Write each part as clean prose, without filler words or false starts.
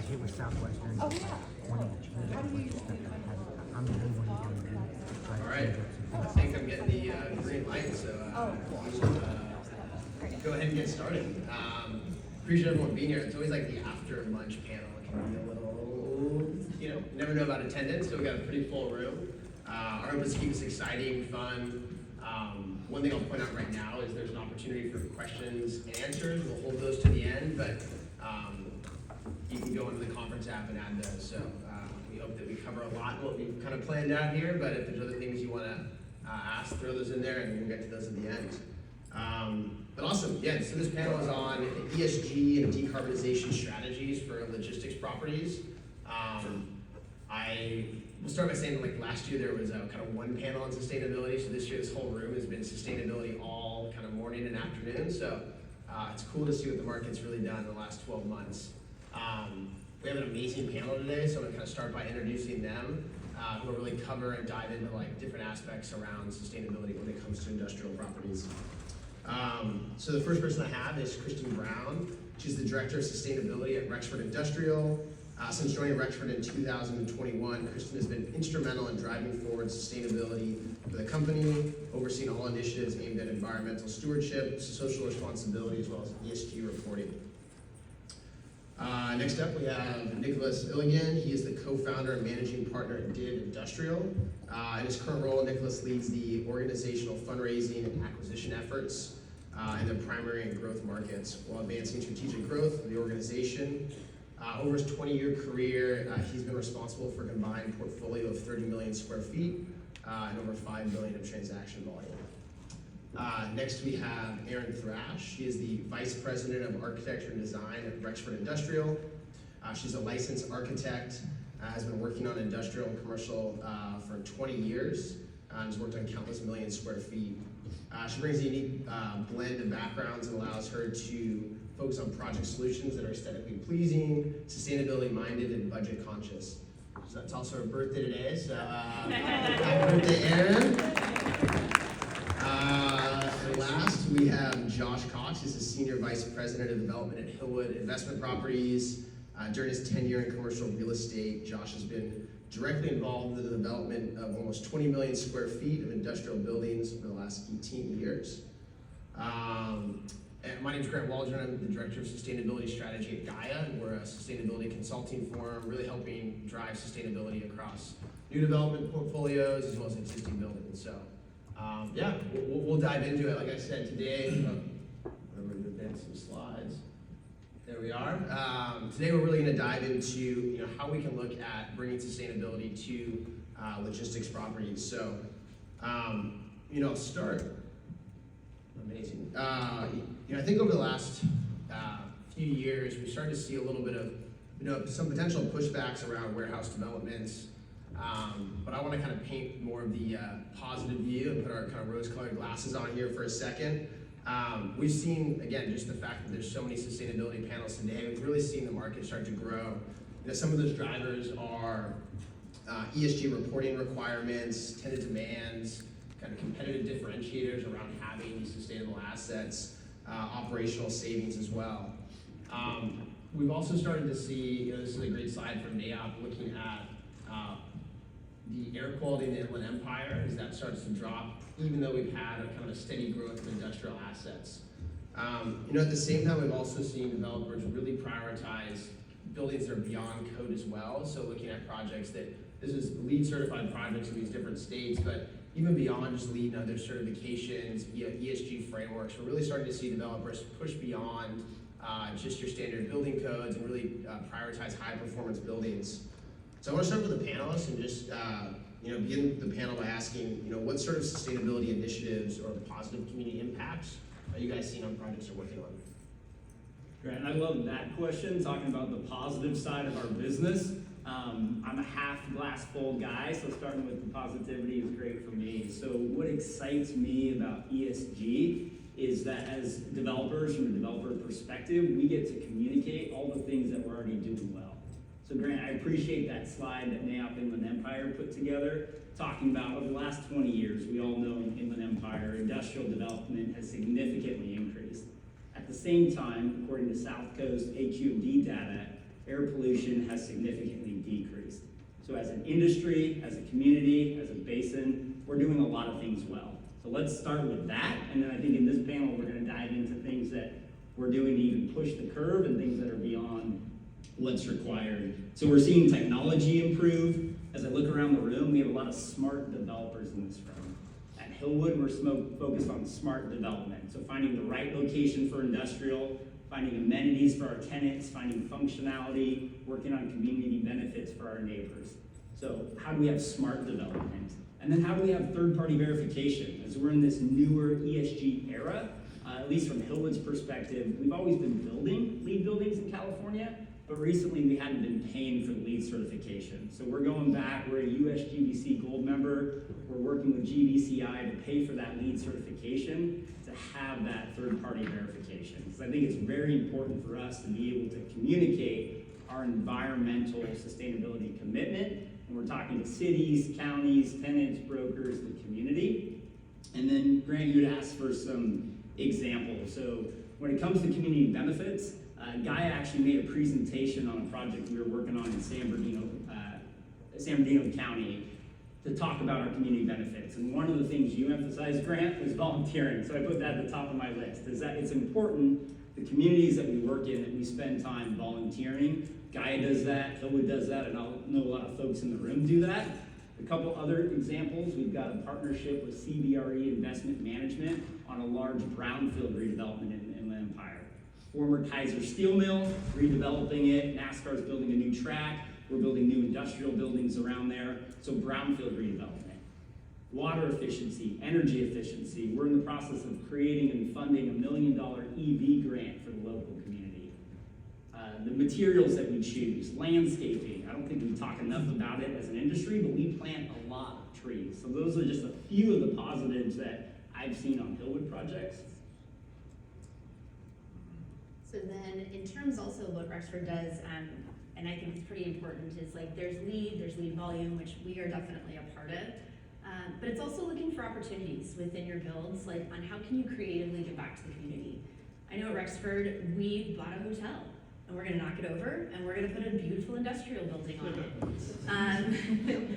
got hit with Southwestern. Oh, yeah. All right. I think I'm getting the green light, so go ahead and get started. Appreciate everyone being here. It's always like the after lunch panel. It can be a little, you never know about attendance, so we got a pretty full room. Our hope is to keep this exciting, fun. One thing I'll point out right now is there's an opportunity for questions and answers. We'll hold those to the end, but you can go into the conference app and add those. So we hope that we cover a lot of what we've kind of planned out here, but if there's other things you want to ask, throw those in there and we'll get to those at the end. But awesome, yeah, so this panel is on ESG and decarbonization strategies for logistics properties. I will start by saying that like last year there was a kind of one panel on sustainability, so this year this whole room has been sustainability all kind of morning and afternoon, so it's cool to see what the market's really done in the last 12 months. We have an amazing panel today, so I'm going to kind of start by introducing them, who will really cover and dive into like different aspects around sustainability when it comes to industrial properties. So the first person I have is Kristin Brown. She's the Director of Sustainability at Rexford Industrial. Since joining Rexford in 2021, Kristin has been instrumental in driving forward sustainability for the company, overseeing all initiatives aimed at environmental stewardship, social responsibility, as well as ESG reporting. Next up, we have Nicholas Ilagan. He is the co-founder and managing partner at DIV Industrial. In his current role, Nicholas leads the organizational fundraising and acquisition efforts in their primary and growth markets while advancing strategic growth of the organization. Over his 20-year career, he's been responsible for a combined portfolio of 30 million square feet and over 5 billion of transaction volume. Next we have Erin Thrash. She is the Vice President of Architecture and Design at Rexford Industrial. She's a licensed architect, has been working on industrial and commercial for 20 years, and has worked on countless million square feet. She brings a unique blend of backgrounds and allows her to focus on project solutions that are aesthetically pleasing, sustainability minded, and budget conscious. So that's also her birthday today, so happy birthday, Erin. And last, we have Josh Cox. He's the Senior Vice President of Development at Hillwood Investment Properties. During his tenure in commercial real estate, Josh has been directly involved in the development of almost 20 million square feet of industrial buildings over the last 18 years. My name is Grant Waldron. I'm the Director of Sustainability Strategy at Gaia. We're a sustainability consulting firm, really helping drive sustainability across new development portfolios as well as existing buildings. So, yeah, we'll dive into it. Like I said today, remember to advance some slides. There we are. Today we're really going to dive into how we can look at bringing sustainability to logistics properties. So, I'll start. Amazing. I think over the last few years, we've started to see a little bit of, some potential pushbacks around warehouse developments. But I want to kind of paint more of the positive view and put our kind of rose-colored glasses on here for a second. We've seen, again, just the fact that there's so many sustainability panels today, we've really seen the market start to grow. Some of those drivers are ESG reporting requirements, tenant demands, kind of competitive differentiators around having these sustainable assets, operational savings as well. We've also started to see, this is a great slide from NAIOP looking at the air quality in the Inland Empire as that starts to drop, even though we've had a kind of a steady growth of industrial assets. At the same time, we've also seen developers really prioritize buildings that are beyond code as well. So looking at projects that, this is LEED certified projects in these different states, but even beyond just LEED and other certifications, ESG frameworks, we're really starting to see developers push beyond just your standard building codes and really prioritize high performance buildings. So I want to start with the panelists and just begin the panel by asking, what sort of sustainability initiatives or positive community impacts are you guys seeing on projects you're working on? Grant, I love that question, talking about the positive side of our business. I'm a half glass full guy, so starting with the positivity is great for me. So what excites me about ESG is that as developers, from a developer perspective, we get to communicate all the things that we're already doing well. So Grant, I appreciate that slide that NAIOP Inland Empire put together, talking about over the last 20 years, we all know in Inland Empire, industrial development has significantly increased. At the same time, according to South Coast HUD data, air pollution has significantly decreased. So as an industry, as a community, as a basin, we're doing a lot of things well. So let's start with that, and then I think in this panel we're going to dive into things that we're doing to even push the curve and things that are beyond what's required. So we're seeing technology improve. As I look around the room, we have a lot of smart developers in this room. At Hillwood, we're focused on smart development. So finding the right location for industrial, finding amenities for our tenants, finding functionality, working on community benefits for our neighbors. So how do we have smart development? And then how do we have third-party verification? As we're in this newer ESG era, at least from Hillwood's perspective, we've always been building LEED buildings in California, but recently we hadn't been paying for the LEED certification. So we're going back, we're a USGBC Gold member, we're working with GBCI to pay for that LEED certification to have that third-party verification. Because I think it's very important for us to be able to communicate our environmental sustainability commitment when we're talking to cities, counties, tenants, brokers, the community. And then Grant, you had asked for some examples. So when it comes to community benefits, Gaia actually made a presentation on a project we were working on in San Bernardino County to talk about our community benefits. And one of the things you emphasized, Grant, was volunteering. So I put that at the top of my list, is that it's important, the communities that we work in, that we spend time volunteering. Gaia does that, Hillwood does that, and I know a lot of folks in the room do that. A couple other examples, we've got a partnership with CBRE Investment Management on a large brownfield redevelopment in Inland Empire. Former Kaiser Steel Mill, redeveloping it, NASCAR's building a new track, we're building new industrial buildings around there, so brownfield redevelopment. Water efficiency, energy efficiency, we're in the process of creating and funding a $1 million EV grant for the local community. The materials that we choose, landscaping, I don't think we talk enough about it as an industry, but we plant a lot of trees. So those are just a few of the positives that I've seen on Hillwood projects. So then, in terms also of what Rexford does, and I think it's pretty important, is like there's LEED volume, which we are definitely a part of, but it's also looking for opportunities within your builds, like on how can you creatively give back to the community. I know at Rexford, we bought a hotel, and we're gonna knock it over, and we're gonna put a beautiful industrial building on it.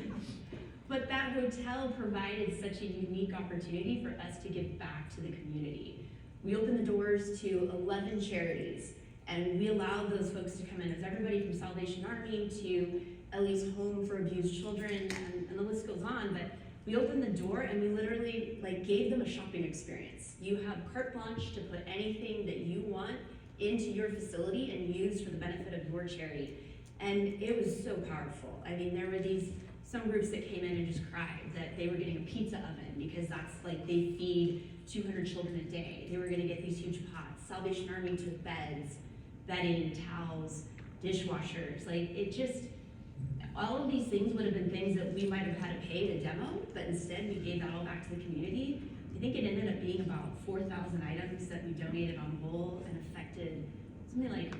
But that hotel provided such a unique opportunity for us to give back to the community. We opened the doors to 11 charities, and we allowed those folks to come in. It's everybody from Salvation Army to Ellie's Home for Abused Children, and the list goes on, but we opened the door and we literally gave them a shopping experience. You have carte blanche to put anything that you want into your facility and use for the benefit of your charity. And it was so powerful. I mean, there were some groups that came in and just cried that they were getting a pizza oven because that's they feed 200 children a day. They were gonna get these huge pots. Salvation Army took beds, bedding, towels, dishwashers. All of these things would have been things that we might have had to pay to demo, but instead we gave that all back to the community. I think it ended up being about 4,000 items that we donated on whole and affected something like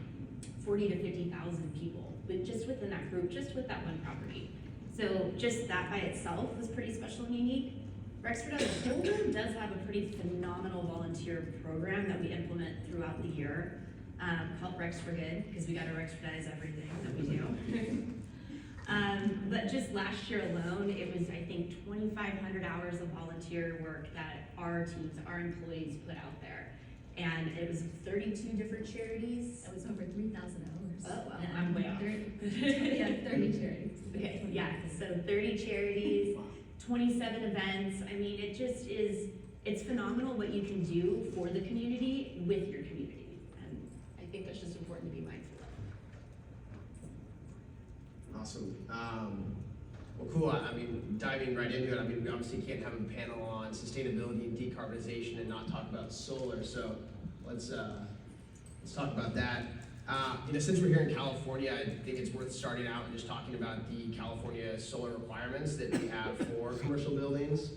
40 to 50,000 people, but just within that group, just with that one property. So just that by itself was pretty special and unique. Rexford as a whole does have a pretty phenomenal volunteer program that we implement throughout the year, called Rexford Good, because we got to Rexfordize everything that we do. But just last year alone, it was, I think, 2,500 hours of volunteer work that our teams, our employees put out there. And it was 32 different charities. That was over 3,000 hours. Oh, well, I'm way off. Yeah, 30 charities. Okay, yeah, so 30 charities, 27 events. I mean, it just is, it's phenomenal what you can do for the community with your community. And I think that's just important to be mindful of. Awesome. Well, cool. I mean, diving right into it, I mean, we obviously can't have a panel on sustainability and decarbonization and not talk about solar. So let's talk about that. Since we're here in California, I think it's worth starting out and just talking about the California solar requirements that we have for commercial buildings.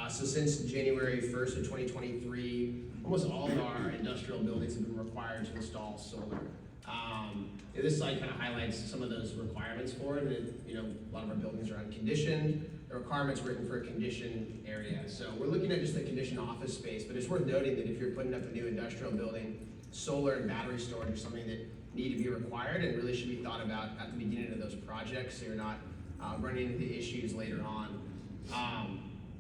So since January 1st of 2023, almost all of our industrial buildings have been required to install solar. This slide kind of highlights some of those requirements for it. And a lot of our buildings are unconditioned. The requirement's written for a conditioned area. So we're looking at just the conditioned office space, but it's worth noting that if you're putting up a new industrial building, solar and battery storage is something that need to be required and really should be thought about at the beginning of those projects so you're not running into issues later on.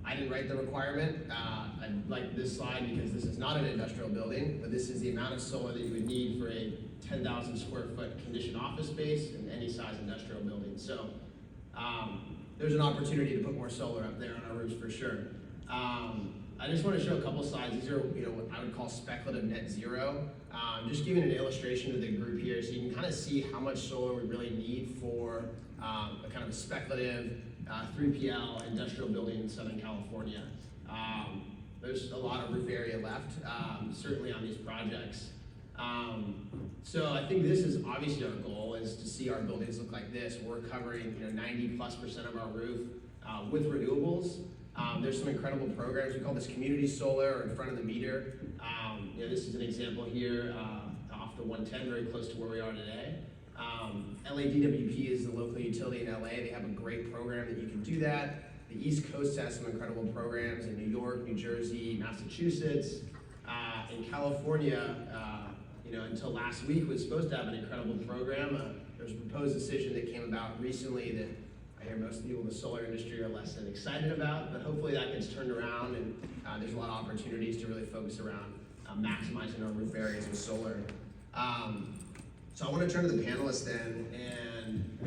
I didn't write the requirement. I like this slide because this is not an industrial building, but this is the amount of solar that you would need for a 10,000 square foot conditioned office space in any size industrial building. So there's an opportunity to put more solar up there on our roofs for sure. I just want to show a couple slides. These are, what I would call speculative net zero. Just giving an illustration to the group here so you can kind of see how much solar we really need for a kind of a speculative 3PL industrial building in Southern California. There's a lot of roof area left, certainly on these projects. So I think this is obviously our goal, is to see our buildings look like this. We're covering 90+% of our roof with renewables. There's some incredible programs. We call this community solar or in front of the meter. This is an example here off the 110, very close to where we are today. LADWP is the local utility in LA. They have a great program that you can do that. The East Coast has some incredible programs in New York, New Jersey, Massachusetts. In California, until last week was supposed to have an incredible program. There's a proposed decision that came about recently that I hear most people in the solar industry are less than excited about, but hopefully that gets turned around and there's a lot of opportunities to really focus around maximizing our roof areas with solar. So I want to turn to the panelists then and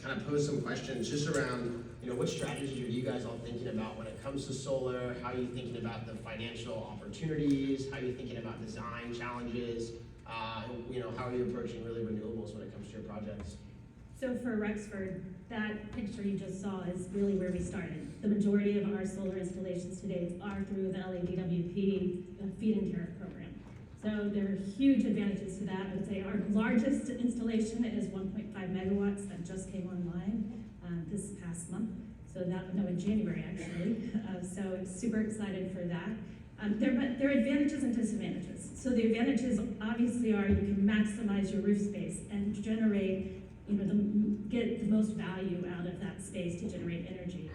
kind of pose some questions just around, what strategies are you guys all thinking about when it comes to solar? How are you thinking about the financial opportunities? How are you thinking about design challenges? How are you approaching really renewables when it comes to your projects? So for Rexford, that picture you just saw is really where we started. The majority of our solar installations today are through the LADWP feed-in tariff program. So there are huge advantages to that. I would say our largest installation is 1.5 megawatts that just came online this past month. So in January actually. So super excited for that. There are advantages and disadvantages. So the advantages obviously are you can maximize your roof space and generate, get the most value out of that space to generate energy.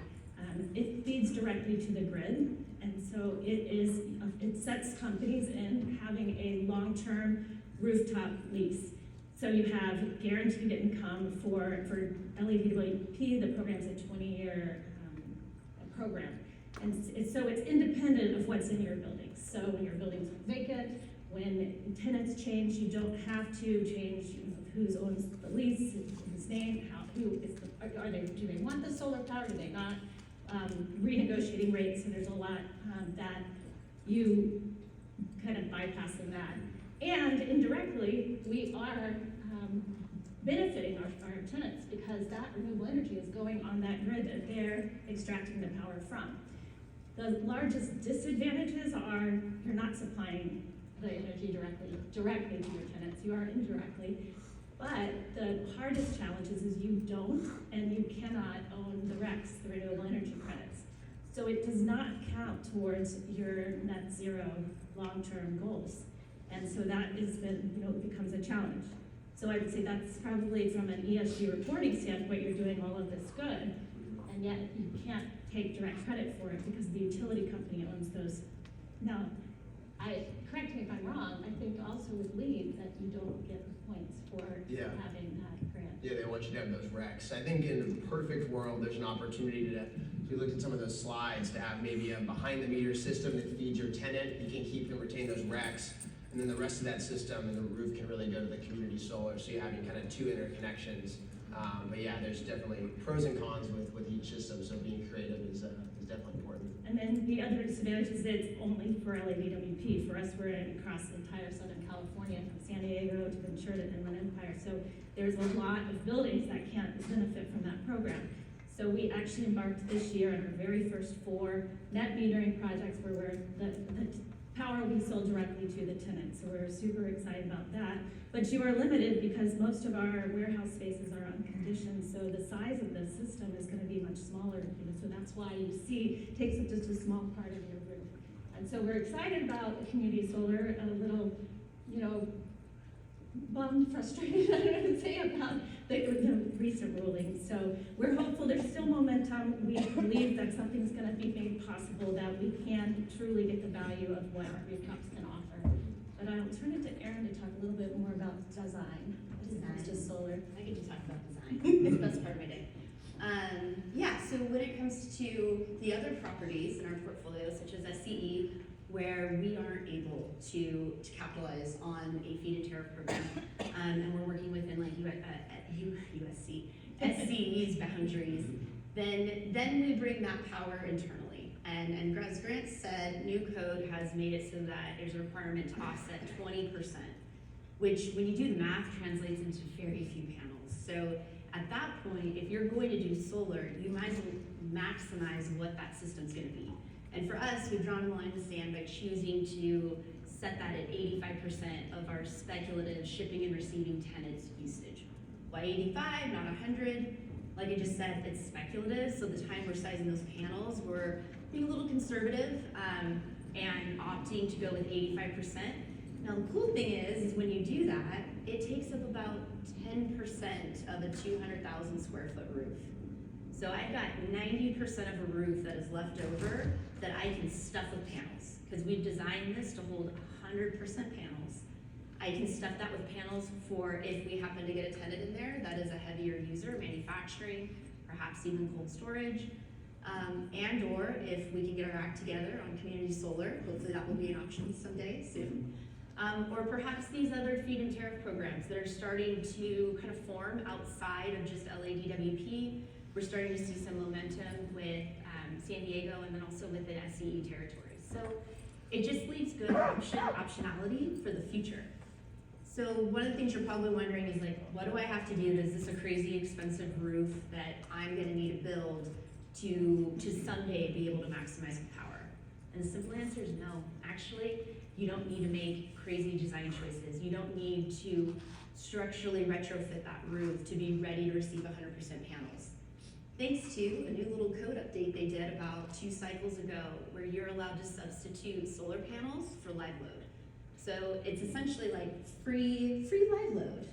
It feeds directly to the grid, and so it sets companies in having a long-term rooftop lease. So you have guaranteed income for LADWP. The program's a 20-year program, and so it's independent of what's in your building. So when your building's vacant, when tenants change, you don't have to change who owns the lease, whose name, do they want the solar power, do they not? Renegotiating rates, so there's a lot that you kind of bypass in that. And indirectly, we are benefiting our tenants because that renewable energy is going on that grid that they're extracting the power from. The largest disadvantages are you're not supplying the energy directly to your tenants, you are indirectly. But the hardest challenge is you don't and you cannot own the RECs, the renewable energy credits. So it does not count towards your net zero long-term goals. And so that becomes a challenge. So I would say that's probably from an ESG reporting standpoint, you're doing all of this good, and yet you can't take direct credit for it because the utility company owns those. Now, correct me if I'm wrong, I think also with LEED that you don't get the points for having that grant. Yeah, they want you to have those RECs. I think in the perfect world, there's an opportunity to, if you looked at some of those slides, to have maybe a behind-the-meter system that feeds your tenant. You can keep and retain those RECs, and then the rest of that system and the roof can really go to the community solar, so you're having kind of two interconnections. But yeah, there's definitely pros and cons with each system, so being creative is definitely important. And then the other disadvantage is it's only for LADWP. For us, we're across the entire Southern California, from San Diego to Ventura to Inland Empire. So there's a lot of buildings that can't benefit from that program. So we actually embarked this year on our very first 4 net metering projects where the power will be sold directly to the tenant. So we're super excited about that. But you are limited because most of our warehouse spaces are unconditioned, so the size of the system is going to be much smaller. So that's why you see it takes up just a small part of your roof. And so we're excited about the community solar, a little, bummed, frustrated, I don't know what to say about the recent ruling. So we're hopeful there's still momentum. We believe that something's going to be made possible, that we can truly get the value of what our rooftops can offer. But but I'll turn it to Erin to talk a little bit more about design as opposed to solar. I get to talk about design. It's the best part of my day. Yeah, so when it comes to the other properties in our portfolio, such as SCE, where we aren't able to capitalize on a feed and tariff program, and we're working within like SCE's boundaries, then we bring that power internally. And as Grant said, new code has made it so that there's a requirement to offset 20%, which when you do the math translates into very few panels. So at that point, if you're going to do solar, you might as well maximize what that system's gonna be. And for us, we've drawn a line in the sand by choosing to set that at 85% of our speculative shipping and receiving tenants usage. Why 85, not 100? Like I just said, it's speculative, so the time we're sizing those panels, we're being a little conservative and opting to go with 85%. Now the cool thing is when you do that, it takes up about 10% of a 200,000 square foot roof. So I've got 90% of a roof that is left over that I can stuff with panels, because we've designed this to hold 100% panels. I can stuff that with panels for if we happen to get a tenant in there that is a heavier user, manufacturing, perhaps even cold storage, and or if we can get our act together on community solar, hopefully that will be an option someday soon. Or perhaps these other feed and tariff programs that are starting to kind of form outside of just LADWP. We're starting to see some momentum with San Diego and then also within SCE territories. So it just leaves good optionality for the future. So one of the things you're probably wondering is like, what do I have to do? Is this a crazy expensive roof that I'm gonna need to build to someday be able to maximize the power? And the simple answer is no. Actually, you don't need to make crazy design choices. You don't need to structurally retrofit that roof to be ready to receive 100% panels. Thanks to a new little code update they did about 2 cycles ago, where you're allowed to substitute solar panels for live load. So it's essentially like free live load,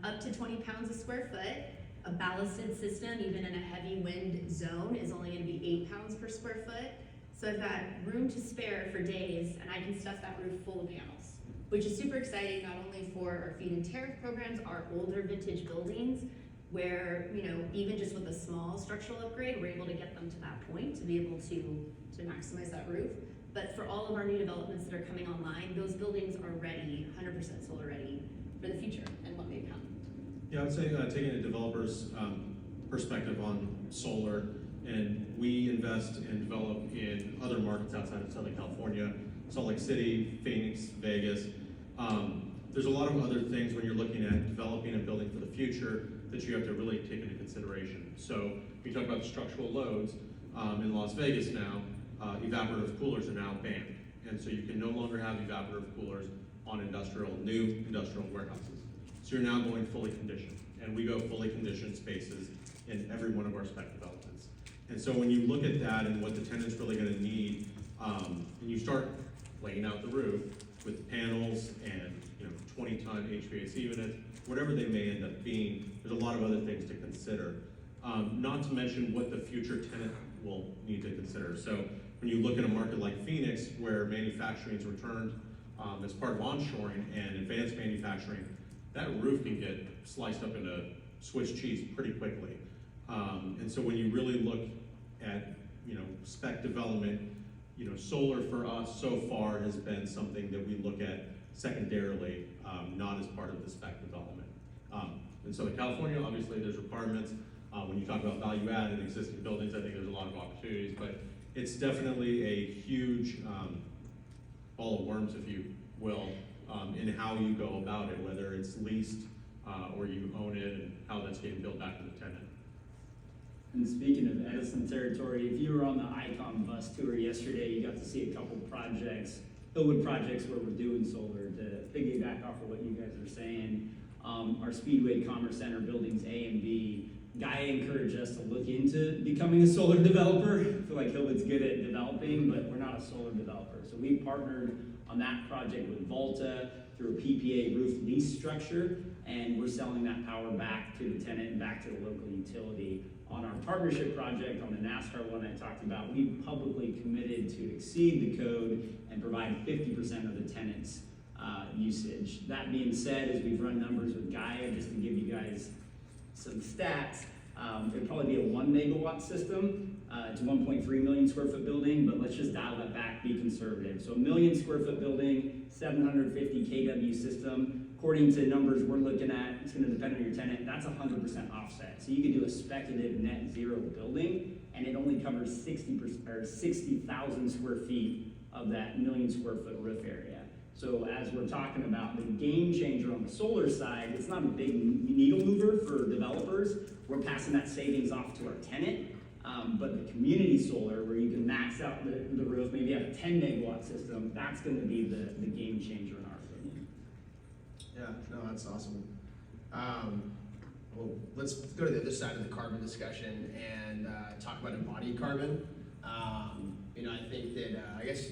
up to 20 pounds a square foot. A ballasted system, even in a heavy wind zone, is only gonna be 8 pounds per square foot. So I've got room to spare for days, and I can stuff that roof full of panels, which is super exciting, not only for our feed and tariff programs, our older vintage buildings, where, you know, even just with a small structural upgrade, we're able to get them to that point to be able to maximize that roof. But for all of our new developments that are coming online, those buildings are ready, 100% solar ready for the future and what may come. Yeah, I would say taking a developer's perspective on solar, and we invest and develop in other markets outside of Southern California, Salt Lake City, Phoenix, Vegas. There's a lot of other things when you're looking at developing a building for the future that you have to really take into consideration. So we talk about the structural loads in Las Vegas now. Evaporative coolers are now banned, and so you can no longer have evaporative coolers on new industrial warehouses. So you're now going fully conditioned, and we go fully conditioned spaces in every one of our spec developments. And so when you look at that and what the tenant's really gonna need, and you start laying out the roof with panels and 20-ton HVAC units, whatever they may end up being, there's a lot of other things to consider. Not to mention what the future tenant will need to consider. So when you look at a market like Phoenix, where manufacturing is returned as part of onshoring and advanced manufacturing, that roof can get sliced up into Swiss cheese pretty quickly. And so when you really look at spec development, solar for us so far has been something that we look at secondarily, not as part of the spec development. In Southern California, obviously there's requirements. When you talk about value add in existing buildings, I think there's a lot of opportunities, but it's definitely a huge ball of worms, if you will, in how you go about it, whether it's leased or you own it, and how that's getting billed back to the tenant. And speaking of Edison territory, if you were on the I.CON bus tour yesterday, you got to see a couple projects, Hillwood projects where we're doing solar. To piggyback off of what you guys are saying, our Speedway Commerce Center buildings A and B, Gaia encouraged us to look into becoming a solar developer. I feel like Hillwood's good at developing, but we're not a solar developer. So we partnered on that project with Volta through a PPA roof lease structure, and we're selling that power back to the tenant and back to the local utility. On our partnership project, on the NASCAR one I talked about, we publicly committed to exceed the code and provide 50% of the tenant's usage. That being said, as we've run numbers with Gaia, just to give you guys some stats, it'd probably be a 1 megawatt system. It's a 1.3 million square foot building, but let's just dial that back, be conservative. So a 1 million square foot building, 750 kW system. According to numbers we're looking at, it's gonna depend on your tenant, that's 100% offset. So you could do a speculative net zero building, and it only covers 60% or 60,000 square feet of that 1 million square foot roof area. So as we're talking about the game changer on the solar side, it's not a big needle mover for developers. We're passing that savings off to our tenant. But the community solar, where you can max out the roof, maybe have a 10 megawatt system, that's going to be the game changer in our opinion. Yeah, no, that's awesome. Well, let's go to the other side of the carbon discussion and talk about embodied carbon. I think that, I guess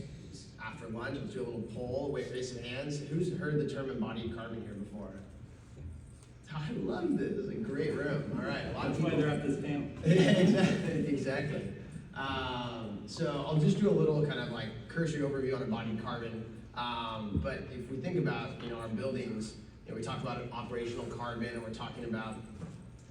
after lunch, let's do a little poll, raise some hands. Who's heard the term embodied carbon here before? I love this. This is a great room. All right, a lot of people. That's why they're at this panel. Exactly. So I'll just do a little kind of like cursory overview on embodied carbon. But if we think about our buildings, we talk about operational carbon, and we're talking about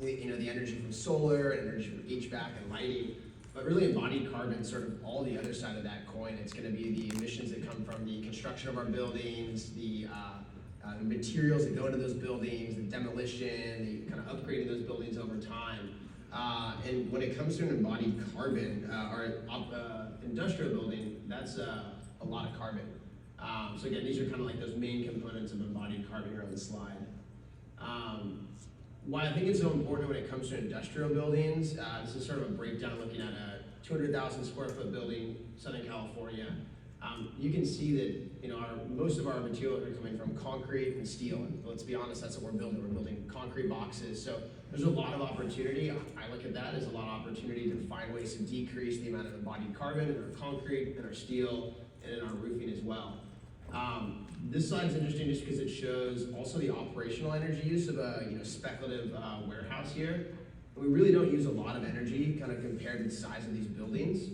the energy from solar and energy from HVAC and lighting. But really, embodied carbon is sort of all the other side of that coin. It's going to be the emissions that come from the construction of our buildings, the materials that go into those buildings, the demolition, the kind of upgrading those buildings over time. And when it comes to an embodied carbon, or industrial building, that's a lot of carbon. So again, these are kind of like those main components of embodied carbon here on the slide. Why I think it's so important when it comes to industrial buildings, this is sort of a breakdown looking at a 200,000 square foot building, Southern California. You can see that most of our materials are coming from concrete and steel, and let's be honest, that's what we're building. We're building concrete boxes, so there's a lot of opportunity. I look at that as a lot of opportunity to find ways to decrease the amount of embodied carbon in our concrete, in our steel, and in our roofing as well. This slide's interesting just because it shows also the operational energy use of a speculative warehouse here. We really don't use a lot of energy kind of compared to the size of these buildings.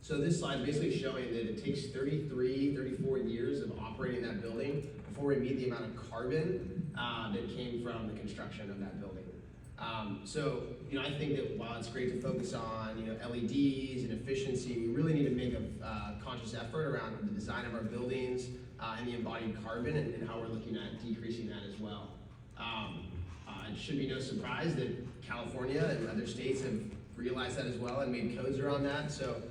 So this slide is basically showing that it takes 34 years of operating that building before we meet the amount of carbon that came from the construction of that building. So I think that while it's great to focus on LEDs and efficiency, we really need to make a conscious effort around the design of our buildings and the embodied carbon and how we're looking at decreasing that as well. It should be no surprise that California and other states have realized that as well and made codes around that. So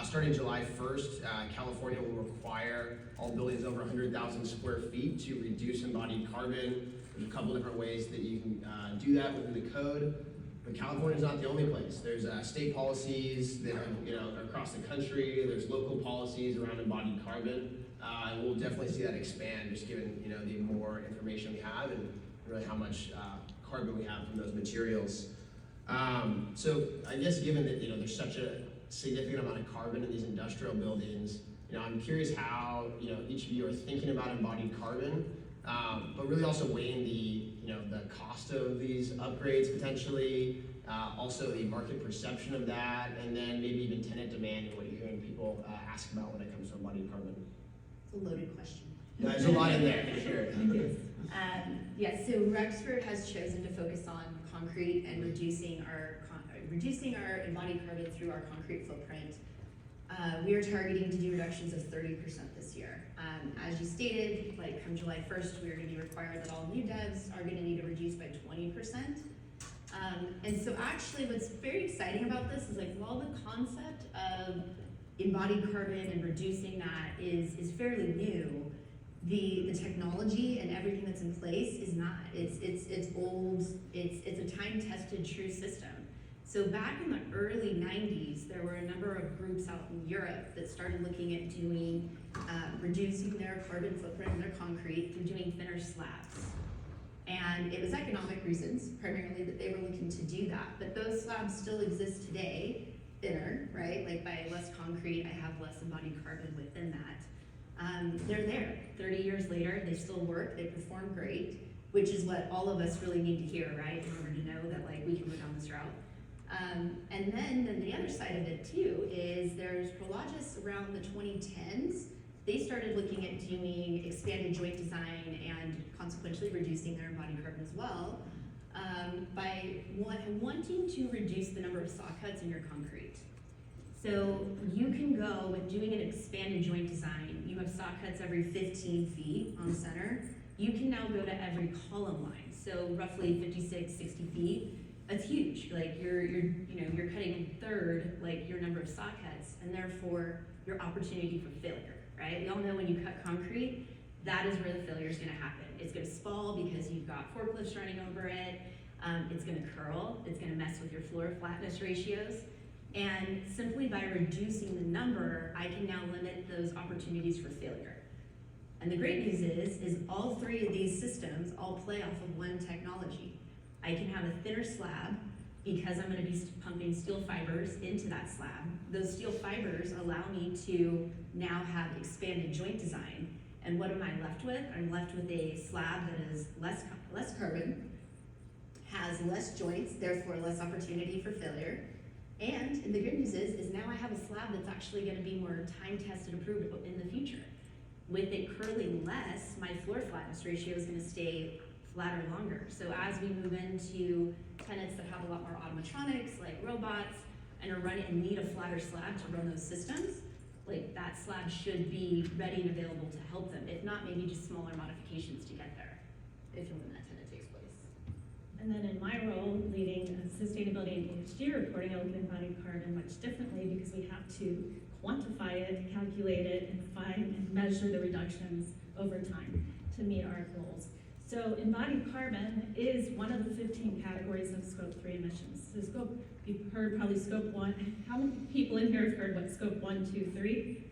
starting July 1st, California will require all buildings over 100,000 square feet to reduce embodied carbon. There's a couple different ways that you can do that within the code, but California is not the only place. There's state policies that are across the country. There's local policies around embodied carbon, and we'll definitely see that expand just given the more information we have and really how much carbon we have from those materials. So I guess given that there's such a significant amount of carbon in these industrial buildings, I'm curious how each of you are thinking about embodied carbon, but really also weighing the cost of these upgrades potentially, also the market perception of that, and then maybe even tenant demand and what you're hearing people ask about when it comes to embodied carbon. It's a loaded question. Yeah, there's a lot in there for sure. Yes, so Rexford has chosen to focus on concrete and reducing our embodied carbon through our concrete footprint. We are targeting to do reductions of 30% this year. As you stated, like come July 1st, we are going to be required that all new devs are going to need to reduce by 20%. And so actually what's very exciting about this is like while the concept of embodied carbon and reducing that is fairly new, the technology and everything that's in place is not. It's old, it's a time-tested true system. So back in the early 90s, there were a number of groups out in Europe that started looking at doing, reducing their carbon footprint in their concrete through doing thinner slabs. And it was economic reasons, primarily, that they were looking to do that. But those slabs still exist today, thinner, right? Like by less concrete, I have less embodied carbon within that. They're there. 30 years later, they still work, they perform great, which is what all of us really need to hear, right? In order to know that like we can go down this route. And then the other side of it too is there's Prologis around the 2010s they started looking at doing expanded joint design and consequentially reducing their embodied carbon as well, by wanting to reduce the number of saw cuts in your concrete. So you can go with doing an expanded joint design, you have saw cuts every 15 feet on center, you can now go to every column line, so roughly 56, 60 feet. That's huge. Like you're cutting a third, like your number of saw cuts, and therefore your opportunity for failure, right? We all know when you cut concrete, that is where the failure is going to happen. It's going to spall because you've got forklifts running over it. It's going to curl. It's going to mess with your floor flatness ratios. And simply by reducing the number, I can now limit those opportunities for failure. And the great news is all three of these systems all play off of one technology. I can have a thinner slab because I'm going to be pumping steel fibers into that slab. Those steel fibers allow me to now have expanded joint design. And what am I left with? I'm left with a slab that is less carbon, has less joints, therefore less opportunity for failure. And the good news is now I have a slab that's actually going to be more time-tested approved in the future. With it curling less, my floor flatness ratio is going to stay flatter longer. So as we move into tenants that have a lot more automatronics, like robots, and are running and need a flatter slab to run those systems, like that slab should be ready and available to help them. If not, maybe just smaller modifications to get there, if and when that tenant takes place. And then in my role, leading sustainability and ESG reporting, I look at embodied carbon much differently because we have to quantify it, calculate it, and find and measure the reductions over time to meet our goals. So embodied carbon is one of the 15 categories of scope 3 emissions. So you've heard probably scope 1. How many people in here have heard what scope 1, 2, 3?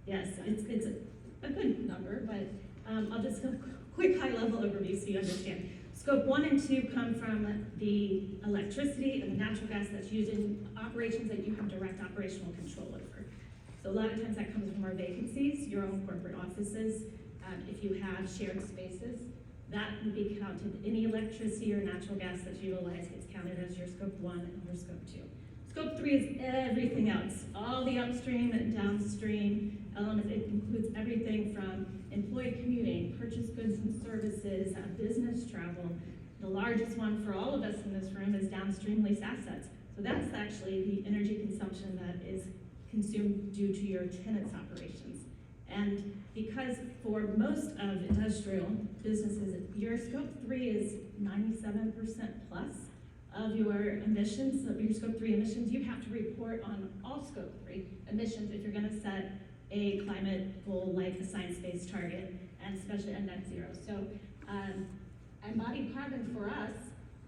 Yes, it's a good number, but I'll just go quick high level overview so you understand. Scope 1 and 2 come from the electricity and the natural gas that's used in operations that you have direct operational control over. So a lot of times that comes from our vacancies, your own corporate offices. If you have shared spaces, that would be counted. Any electricity or natural gas that's utilized gets counted as your scope 1 and your scope 2. Scope 3 is everything else, all the upstream and downstream elements. It includes everything from employee commuting, purchased goods and services, business travel. The largest one for all of us in this room is downstream lease assets. So that's actually the energy consumption that is consumed due to your tenant's operations. And because for most of industrial businesses, your scope 3 is 97% plus of your emissions, of your scope 3 emissions, you have to report on all scope 3 emissions if you're going to set a climate goal like a science-based target, and especially a net zero. So embodied carbon for us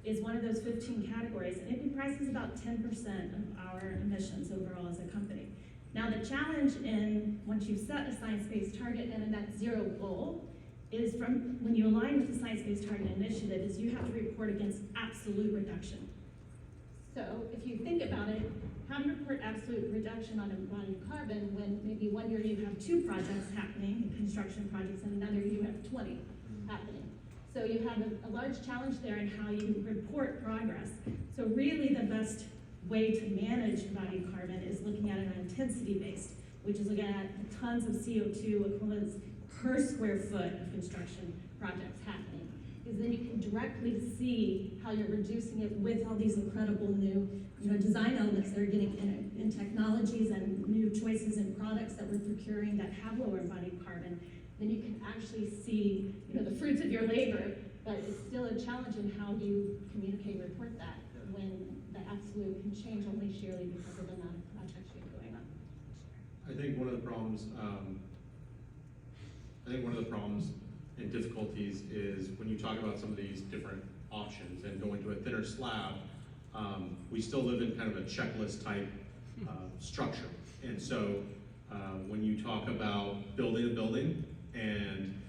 is one of those 15 categories, and it comprises about 10% of our emissions overall as a company. Now the challenge in, once you've set a science-based target and a net zero goal, is from when you align with the Science-Based Target Initiative is you have to report against absolute reduction. So if you think about it, how do you report absolute reduction on embodied carbon when maybe one year you have 2 projects happening, construction projects, and another you have 20 happening? So you have a large challenge there in how you report progress. So really the best way to manage embodied carbon is looking at it on intensity based, which is looking at the tons of CO2 equivalents per square foot of construction projects happening. Because then you can directly see how you're reducing it with all these incredible new design elements that are getting in technologies and new choices in products that we're procuring that have lower embodied carbon. Then you can actually see the fruits of your labor, but it's still a challenge in how you communicate and report that when the absolute can change only sheerly because of the amount of projects you have going on. I think one of the problems, and difficulties is when you talk about some of these different options and going to a thinner slab, we still live in kind of a checklist type structure. And so when you talk about building a building and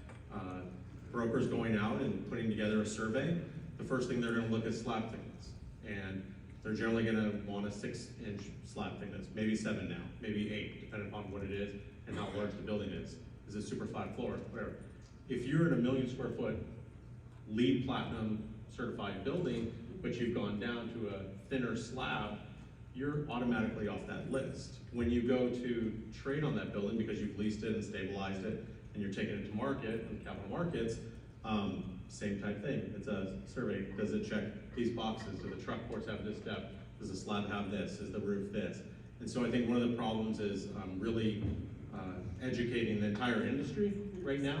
brokers going out and putting together a survey, the first thing they're going to look at slab thickness. And they're generally going to want a 6-inch slab thickness, maybe 7 now, maybe 8, depending upon what it is and how large the building is. Is it super flat floor, whatever. If you're in a 1 million square foot LEED Platinum certified building, but you've gone down to a thinner slab, you're automatically off that list. When you go to trade on that building because you've leased it and stabilized it and you're taking it to market and capital markets, same type thing. It's a survey. Does it check these boxes? Do the truck ports have this depth? Does the slab have this? Is the roof this? And so I think one of the problems is really educating the entire industry right now.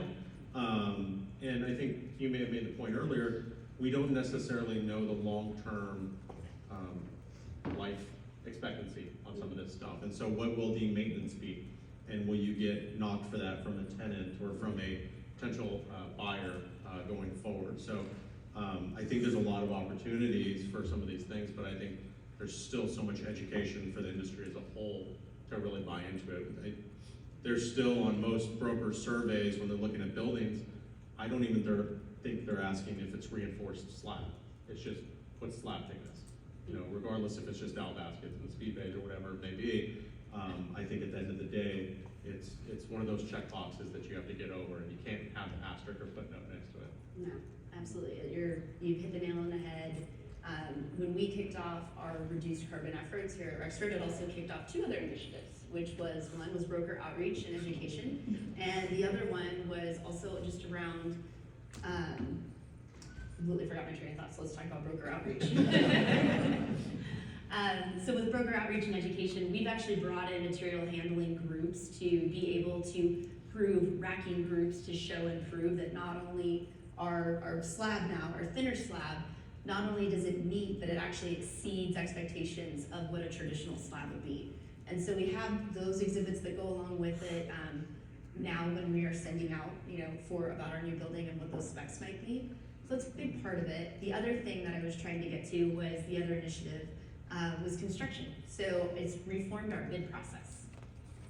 And I think you may have made the point earlier, we don't necessarily know the long-term life expectancy on some of this stuff. And so what will the maintenance be? And will you get knocked for that from a tenant or from a potential buyer going forward? So I think there's a lot of opportunities for some of these things, but I think there's still so much education for the industry as a whole to really buy into it. There's still on most broker surveys when they're looking at buildings, I don't even think they're asking if it's reinforced slab. It's just what's slab thickness. You know, regardless if it's just dowel baskets and speed base or whatever it may be. I think at the end of the day, it's one of those check boxes that you have to get over, and you can't have an asterisk or footnote next to it. No, absolutely. You've hit the nail on the head. When we kicked off our reduced carbon efforts here at Rexford, it also kicked off 2 other initiatives, which was one was broker outreach and education, and the other one was also just around, completely forgot my train of thought, so let's talk about broker outreach. So with broker outreach and education, we've actually brought in material handling groups to be able to prove, racking groups to show and prove that not only our slab now, our thinner slab, not only does it meet, but it actually exceeds expectations of what a traditional slab would be. And so we have those exhibits that go along with it now when we are sending out, about our new building and what those specs might be. So that's a big part of it. The other thing that I was trying to get to was the other initiative was construction. So it's reformed our bid process.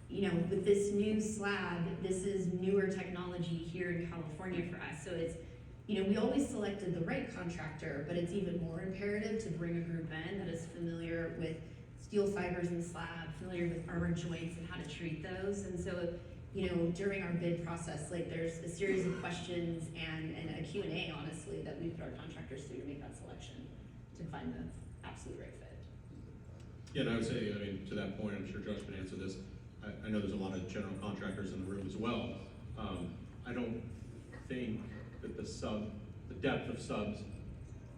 With this new slab, this is newer technology here in California for us. So it's, we always selected the right contractor, but it's even more imperative to bring a group in that is familiar with steel fibers and slab, familiar with armor joints and how to treat those. And so, during our bid process, there's a series of questions and a Q&A, honestly, that we put our contractors through to make that selection, to find the absolute right fit. Yeah, and I would say, to that point, I'm sure Josh can answer this. I know there's a lot of general contractors in the room as well. I don't think that the depth of subs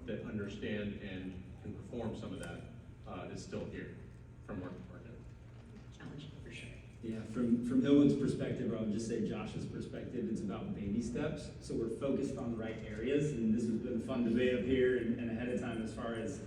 that understand and can perform some of that is still here from market to market. Challenging, for sure. Yeah, from Hillwood's perspective, or I'll just say Josh's perspective, it's about baby steps. So we're focused on the right areas, and this has been a fun debate up here and ahead of time as far as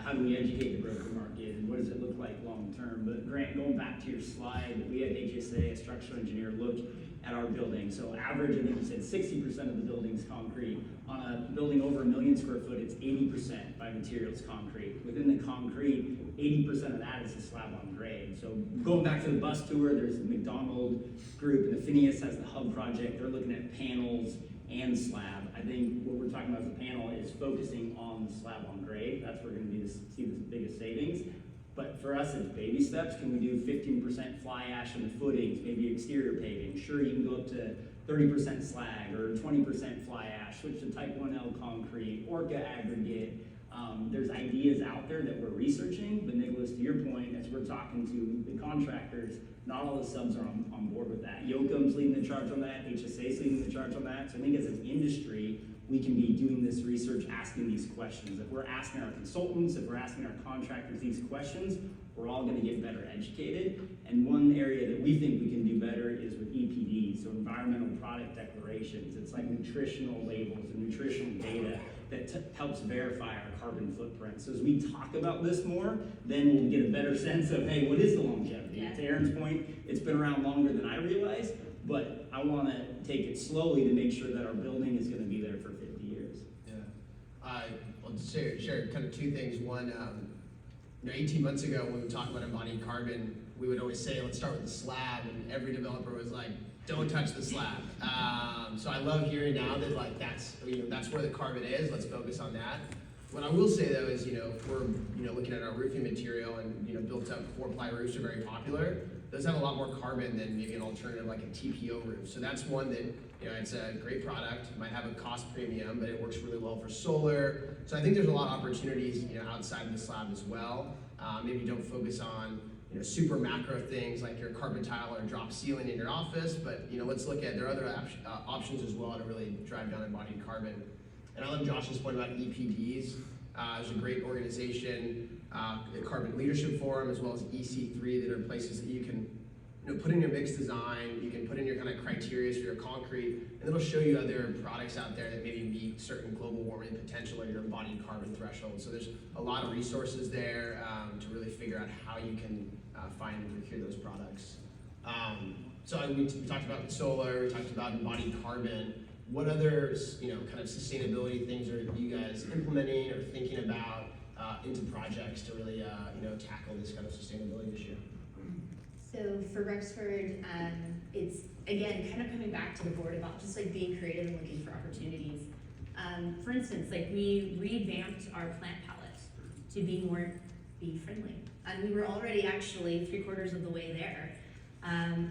how do we educate the broker market and what does it look like long term. But Grant, going back to your slide, we had HSA, a structural engineer, look at our building. So average, I think you said 60% of the building's concrete. On a building over 1 million square foot, it's 80% by materials concrete. Within the concrete, 80% of that is a slab on grade. So going back to the bus tour, there's the McDonald group, and the Phineas has the hub project. They're looking at panels and slab. I think what we're talking about as a panel is focusing on the slab on grade. That's where we're going to see the biggest savings. But for us, it's baby steps. Can we do 15% fly ash in the footings, maybe exterior paving? Sure, you can go up to 30% slag or 20% fly ash, switch to type 1L concrete, Orca aggregate. There's ideas out there that we're researching, but Nicholas, to your point, as we're talking to the contractors, not all the subs are on board with that. Yoakum's leading the charge on that, HSA's leading the charge on that. So I think as an industry, we can be doing this research, asking these questions. If we're asking our consultants, if we're asking our contractors these questions, we're all gonna get better educated. And one area that we think we can do better is with EPDs, so environmental product declarations. It's like nutritional labels and nutritional data that helps verify our carbon footprint. So as we talk about this more, then we'll get a better sense of, hey, what is the longevity? Yeah. To Erin's point, it's been around longer than I realized, but I wanna take it slowly to make sure that our building is gonna be there for 50 years. Yeah. I'll just share kind of 2 things. One, 18 months ago when we talked about embodied carbon, we would always say, let's start with the slab, and every developer was like, don't touch the slab. So I love hearing now that that's where the carbon is, let's focus on that. What I will say though is, if we're, looking at our roofing material and, built up 4-ply roofs are very popular, those have a lot more carbon than maybe an alternative like a TPO roof. So that's one that, it's a great product, might have a cost premium, but it works really well for solar. So I think there's a lot of opportunities, outside of the slab as well. Maybe don't focus on, super macro things like your carpet tile or drop ceiling in your office, but, let's look at, there are other options as well to really drive down embodied carbon. And I love Josh's point about EPDs. There's a great organization, the Carbon Leadership Forum, as well as EC3, that are places that you can put in your mixed design, you can put in your kind of criteria for your concrete, and it'll show you other products out there that maybe meet certain global warming potential or your embodied carbon threshold. So there's a lot of resources there to really figure out how you can find and procure those products. We talked about solar, we talked about embodied carbon. What other, kind of sustainability things are you guys implementing or thinking about into projects to really, tackle this kind of sustainability issue? So for Rexford, it's, again, kind of coming back to the board about just like being creative and looking for opportunities. For instance, like we revamped our plant palette to be more bee friendly. And we were already actually 3/4 of the way there.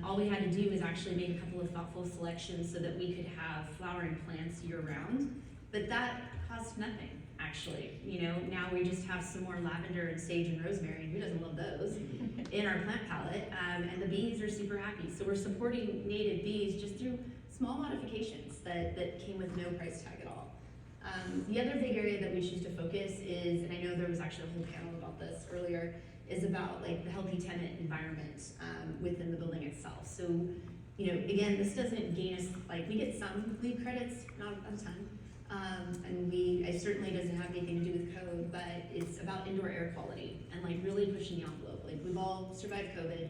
All we had to do was actually make a couple of thoughtful selections so that we could have flowering plants year round, but that cost nothing, actually. Now we just have some more lavender and sage and rosemary, and who doesn't love those, in our plant palette, and the bees are super happy. So we're supporting native bees just through small modifications that came with no price tag at all. The other big area that we choose to focus is, and I know there was actually a whole panel about this earlier, is about like the healthy tenant environment within the building itself. So, again, this doesn't gain us, like we get some LEED credits, not a ton. And it certainly doesn't have anything to do with code, but it's about indoor air quality and like really pushing the envelope. Like we've all survived COVID.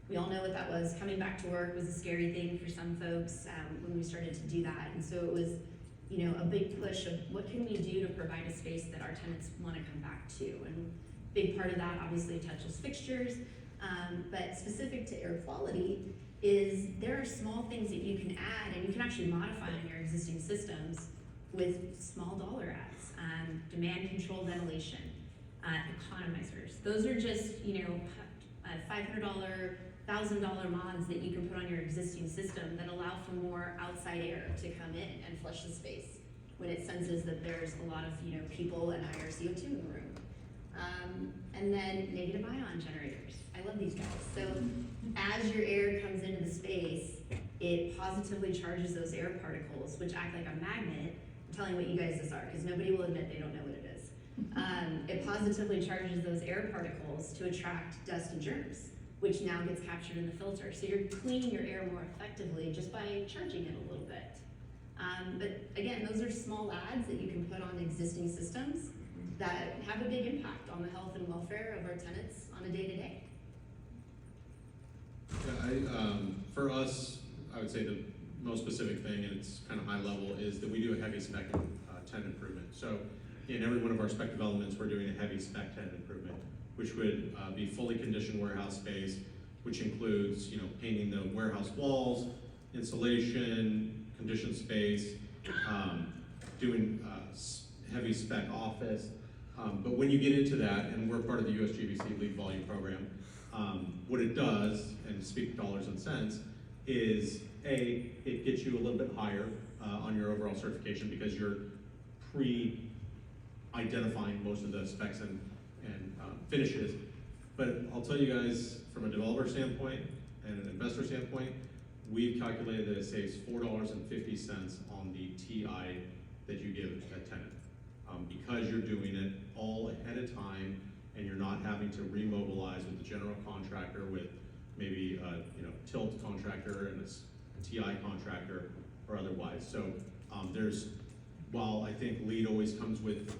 We all know what that was. Coming back to work was a scary thing for some folks when we started to do that. And so it was, a big push of what can we do to provide a space that our tenants want to come back to. And big part of that obviously touches fixtures, but specific to air quality is there are small things that you can add and you can actually modify in your existing systems with small dollar adds. Demand control ventilation, economizers. Those are just, $500, $1,000 mods that you can put on your existing system that allow for more outside air to come in and flush the space when it senses that there's a lot of, people and higher CO2 in the room. And then negative ion generators. I love these guys. So as your air comes into the space, it positively charges those air particles, which act like a magnet. I'm telling what you guys this are, because nobody will admit they don't know what it is. It positively charges those air particles to attract dust and germs, which now gets captured in the filter. So you're cleaning your air more effectively just by charging it a little bit. But again, those are small adds that you can put on existing systems that have a big impact on the health and welfare of our tenants on a day-to-day. Yeah, for us, I would say the most specific thing, and it's kind of high level, is that we do a heavy spec tenant improvement. So in every one of our spec developments, we're doing a heavy spec tenant improvement, which would be fully conditioned warehouse space, which includes, painting the warehouse walls, insulation, conditioned space, doing heavy spec office. But when you get into that, and we're part of the USGBC LEED volume program, what it does, and speak dollars and cents, is it gets you a little bit higher on your overall certification because you're pre-identifying most of the specs and finishes. But I'll tell you guys, from a developer standpoint and an investor standpoint, we've calculated that it saves $4.50 on the TI that you give a tenant. Because you're doing it all ahead of time and you're not having to remobilize with the general contractor, with maybe a tilt contractor and a TI contractor or otherwise. So while I think LEED always comes with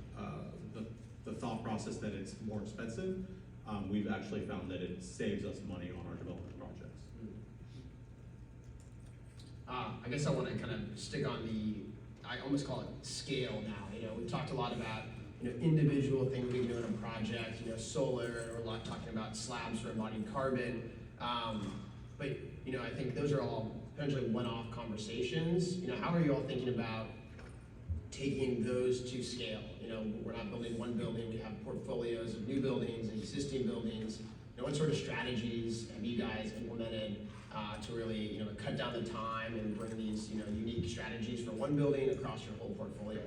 the thought process that it's more expensive, we've actually found that it saves us money on our development projects. I guess I want to kind of stick on I almost call it scale now. We've talked a lot about individual things we can do in a project, solar, or a lot talking about slabs for embodied carbon. But I think those are all potentially one-off conversations. How are you all thinking about taking those to scale? You know, we're not building one building, we have portfolios of new buildings and existing buildings. You know, what sort of strategies have you guys implemented to really, you know, cut down the time and bring these, you know, unique strategies for one building across your whole portfolio?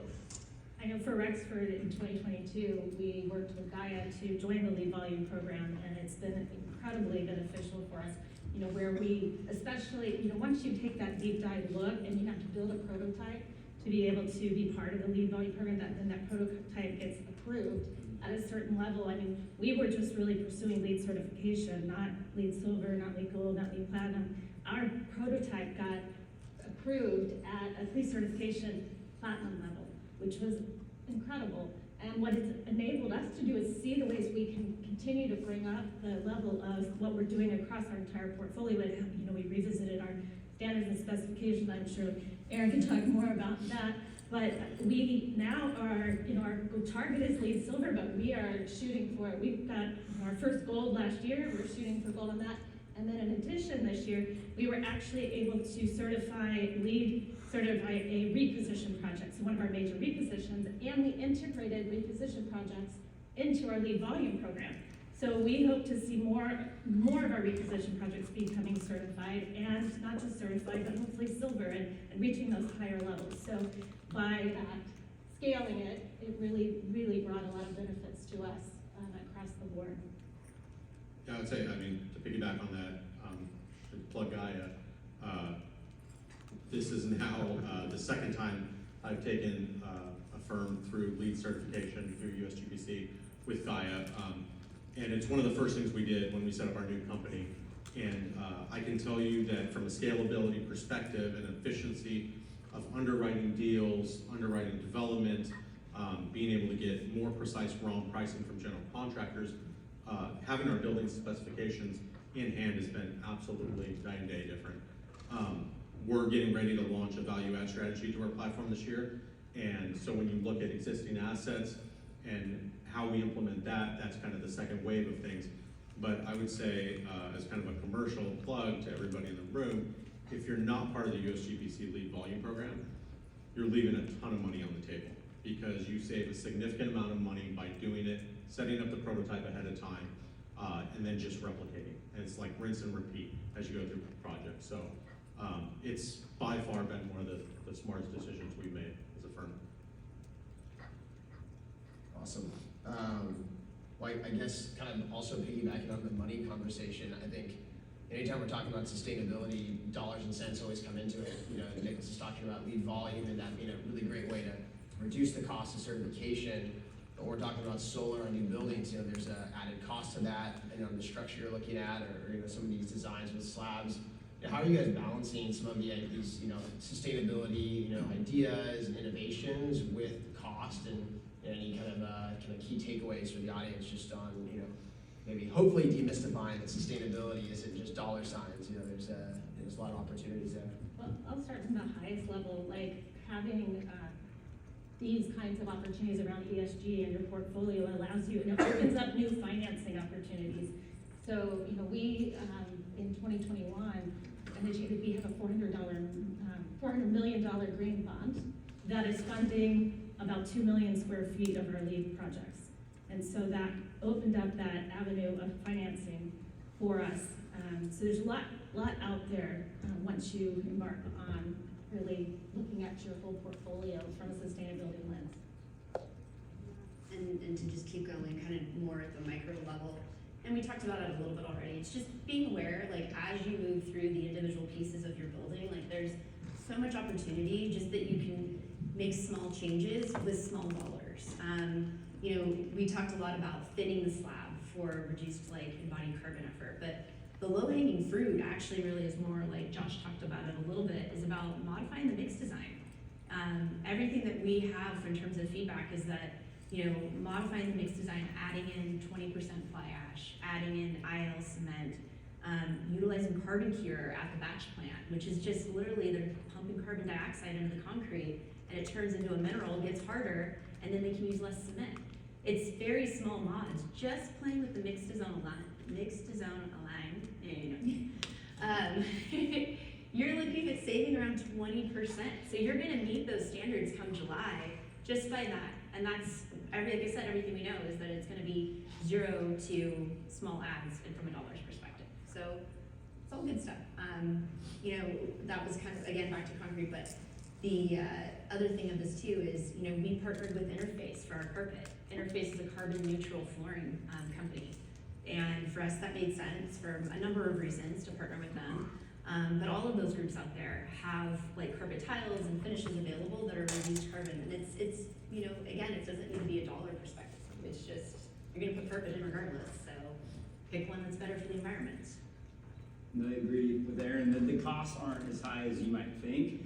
I know for Rexford in 2022, we worked with Gaia to join the lead volume program, and it's been incredibly beneficial for us. You know, where we, especially, you know, once you take that deep dive look and you have to build a prototype to be able to be part of the lead volume program, then that prototype gets approved at a certain level. I mean, we were just really pursuing LEED certification, not LEED silver, not LEED gold, not LEED platinum. Our prototype got approved at a pre-certification platinum level, which was incredible. And what it's enabled us to do is see the ways we can continue to bring up the level of what we're doing across our entire portfolio. And, you know, we revisited our standards and specifications. I'm sure Erin can talk more about that. But we now are, you know, our target is LEED silver, but we are shooting for it. We've got our first gold last year. We're shooting for gold on that. And then in addition, this year, we were actually able to certify a reposition project, so one of our major repositions, and we integrated reposition projects into our LEED volume program. So we hope to see more of our reposition projects becoming certified, and not just certified, but hopefully silver and reaching those higher levels. So by scaling it, it really brought a lot of benefits to us across the board. Yeah, I would say, I mean, to piggyback on that, to plug Gaia, this is now the second time I've taken a firm through LEED certification through USGBC with Gaia. And it's one of the first things we did when we set up our new company. And I can tell you that from a scalability perspective and efficiency of underwriting deals, underwriting development, being able to get more precise raw pricing from general contractors, having our building specifications in hand has been absolutely night and day different. We're getting ready to launch a value add strategy to our platform this year. And so when you look at existing assets and how we implement that, that's kind of the second wave of things. But I would say, as kind of a commercial plug to everybody in the room, if you're not part of the USGBC LEED volume program, you're leaving a ton of money on the table because you save a significant amount of money by doing it, setting up the prototype ahead of time, and then just replicating. And it's like rinse and repeat as you go through the project. So it's by far been one of the smartest decisions we've made as a firm. Awesome. Well, I guess kind of also piggybacking on the money conversation, I think anytime we're talking about sustainability, dollars and cents always come into it. You know, Nicholas is talking about LEED volume and that being a really great way to reduce the cost of certification. But we're talking about solar on new buildings, you know, there's an added cost to that, you know, the structure you're looking at, or you know, some of these designs with slabs. You know, how are you guys balancing some of these, you know, sustainability, you know, ideas and innovations with cost and any kind of key takeaways for the audience just on, you know, maybe hopefully demystifying that sustainability isn't just dollar signs. You know, there's a lot of opportunities there. Well, I'll start from the highest level, like having these kinds of opportunities around ESG in your portfolio allows you, and it opens up new financing opportunities. So, you know, we, in 2021, initiated, we have a $400 million green bond that is funding about 2 million square feet of our LEED projects. And so that opened up that avenue of financing for us. So there's a lot out there once you embark on really looking at your whole portfolio from a sustainability lens. And to just keep going kind of more at the micro level, and we talked about it a little bit already, it's just being aware, like as you move through the individual pieces of your building, like there's so much opportunity just that you can make small changes with small dollars. You know, we talked a lot about thinning the slab for reduced like embodied carbon effort, but the low-hanging fruit actually really is more like Josh talked about it a little bit, is about modifying the mix design. Everything that we have in terms of feedback is that, you know, modifying the mix design, adding in 20% fly ash, adding in IL cement, utilizing carbon cure at the batch plant, which is just literally they're pumping carbon dioxide into the concrete and it turns into a mineral, gets harder, and then they can use less cement. It's very small mods, just playing with the mixed to zone align. You're looking at saving around 20%. So you're gonna meet those standards come July just by that. And that's like I said, everything we know is that it's gonna be 0 to small ads and from a dollar's perspective. So it's all good stuff. You know, that was kind of, again, back to concrete, but the other thing of this too is, you know, we partnered with Interface for our carpet. Interface is a carbon neutral flooring company. And for us, that made sense for a number of reasons to partner with them. But all of those groups out there have like carpet tiles and finishes available that are reduced carbon. And it's you know, again, it doesn't need to be a dollar perspective. It's just, you're gonna put carpet in regardless. So pick one that's better for the environment. No, I agree with Erin that the costs aren't as high as you might think.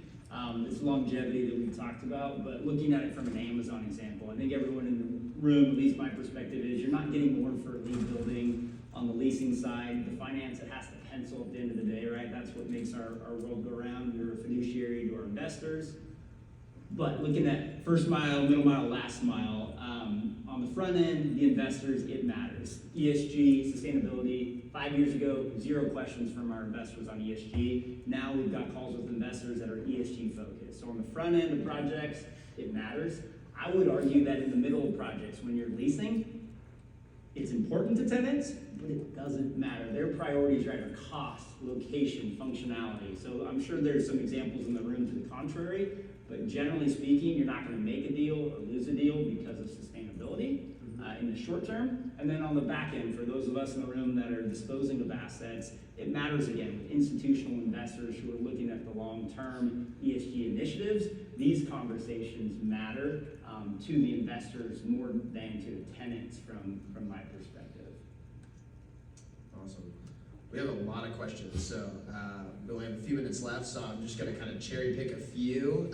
It's longevity that we talked about, but looking at it from an Amazon example, I think everyone in the room, at least my perspective is, you're not getting more for a lead building on the leasing side. The finance, it has to pencil at the end of the day, right? That's what makes our world go round. We're a fiduciary to our investors. But looking at first mile, middle mile, last mile, on the front end, the investors, it matters. ESG, sustainability, 5 years ago, 0 questions from our investors on ESG. Now we've got calls with investors that are ESG focused. So on the front end of projects, it matters. I would argue that in the middle of projects, when you're leasing, it's important to tenants, but it doesn't matter. Their priorities, right, are cost, location, functionality. So I'm sure there's some examples in the room to the contrary, but generally speaking, you're not going to make a deal or lose a deal because of sustainability in the short term. And then on the back end, for those of us in the room that are disposing of assets, it matters again with institutional investors who are looking at the long-term ESG initiatives. These conversations matter to the investors more than to the tenants from my perspective. Awesome. We have a lot of questions, so we only have a few minutes left, so I'm just going to kind of cherry pick a few.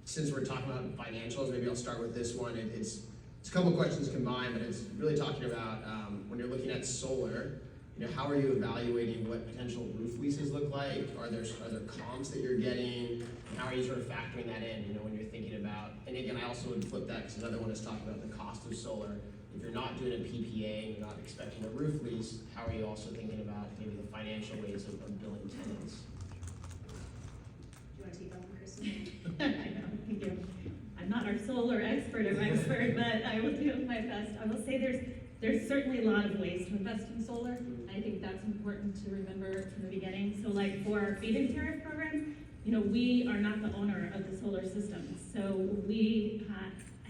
Since we're talking about financials, maybe I'll start with this one. It's a couple questions combined, but it's really talking about when you're looking at solar, you know, how are you evaluating what potential roof leases look like? Are there comps that you're getting? And how are you sort of factoring that in, you know, when you're thinking about, and again, I also would flip that because another one is talking about the cost of solar. If you're not doing a PPA and you're not expecting a roof lease, how are you also thinking about maybe the financial ways of billing tenants? Do you want to take that one, Kristin? I know, thank you. I'm not our solar expert at Rexford, but I will do my best. I will say there's certainly a lot of ways to invest in solar. I think that's important to remember from the beginning. So like for our feed-in tariff programs, you know, we are not the owner of the solar system. So we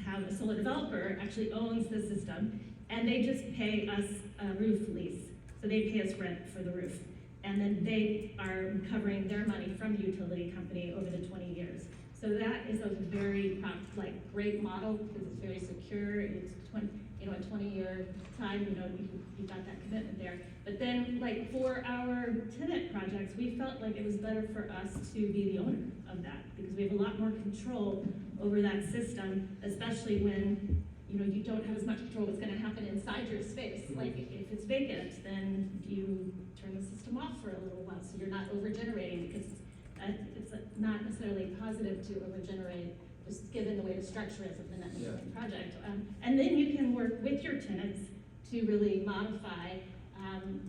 have a solar developer actually owns the system, and they just pay us a roof lease. So they pay us rent for the roof. And then they are covering their money from the utility company over the 20 years. So that is a very great model because it's very secure. It's a 20-year time. You know, you've got that commitment there. But then, like for our tenant projects, we felt like it was better for us to be the owner of that because we have a lot more control over that system, especially when you don't have as much control what's going to happen inside your space. Like if it's vacant, then you turn the system off for a little while so you're not over-generating because it's not necessarily positive to over-generate just given the way the structure is of the net metering project. And then you can work with your tenants to really modify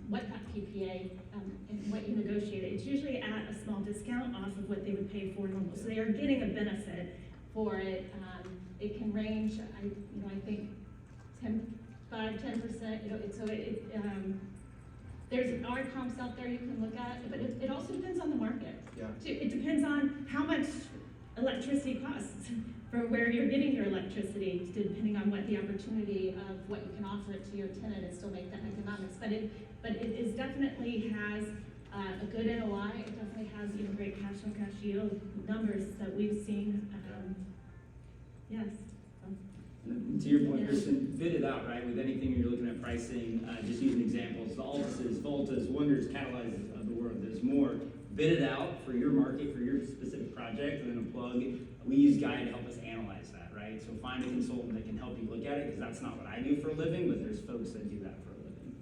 what that PPA and what you negotiate. It's usually at a small discount off of what they would pay for normal. So they are getting a benefit for it. It can range, I think 10%, there's our comps out there you can look at, but it also depends on the market. Yeah. It depends on how much electricity costs for where you're getting your electricity, depending on what the opportunity of what you can offer it to your tenant and still make that economics. But it is definitely has a good NOI. It definitely has great cash on cash yield numbers that we've seen. Yes. To your point, Kristin, bid it out, right? With anything you're looking at pricing, just using examples, the Altuses, Voltas, Wonders, Catalyzes of the world, there's more. Bid it out for your market, for your specific project, and then a plug. We use Gaia to help us analyze that, right? So find a consultant that can help you look at it, because that's not what I do for a living, but there's folks that do that for a living.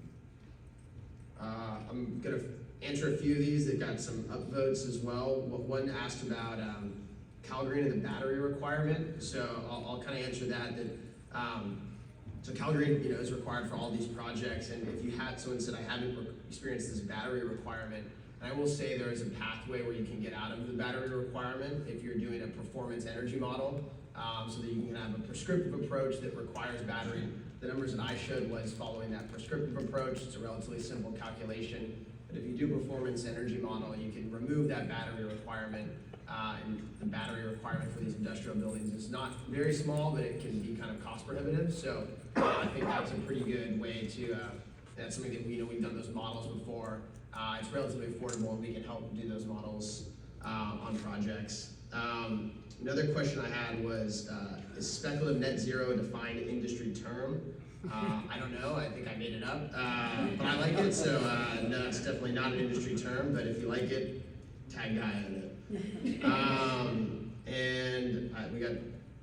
I'm going to answer a few of these that got some upvotes as well. One asked about Calgary and the battery requirement. So I'll kind of answer that. So Calgary, is required for all these projects. And if you had someone said I haven't experienced this battery requirement, and I will say there is a pathway where you can get out of the battery requirement if you're doing a performance energy model. so that you can have a prescriptive approach that requires battery. The numbers that I showed was following that prescriptive approach. It's a relatively simple calculation. But if you do performance energy model, you can remove that battery requirement. And the battery requirement for these industrial buildings is not very small, but it can be kind of cost prohibitive. So I think that's a pretty good way to, that's something that we've done those models before. It's relatively affordable, and we can help do those models on projects. Another question I had was, is speculative net zero a defined industry term? I don't know, I think I made it up, but I like it, so no, it's definitely not an industry term, but if you like it, tag Gaia in it. We got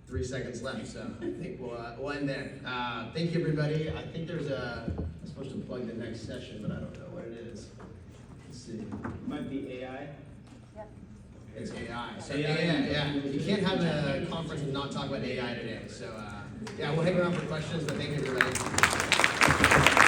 3 seconds left, so I think we'll end there. Thank you, everybody. I think I'm supposed to plug the next session, but I don't know what it is. Let's see. Might be AI. It's AI. So AI, yeah. You can't have a conference and not talk about AI today. So yeah, we'll hang around for questions, but thank you, everybody.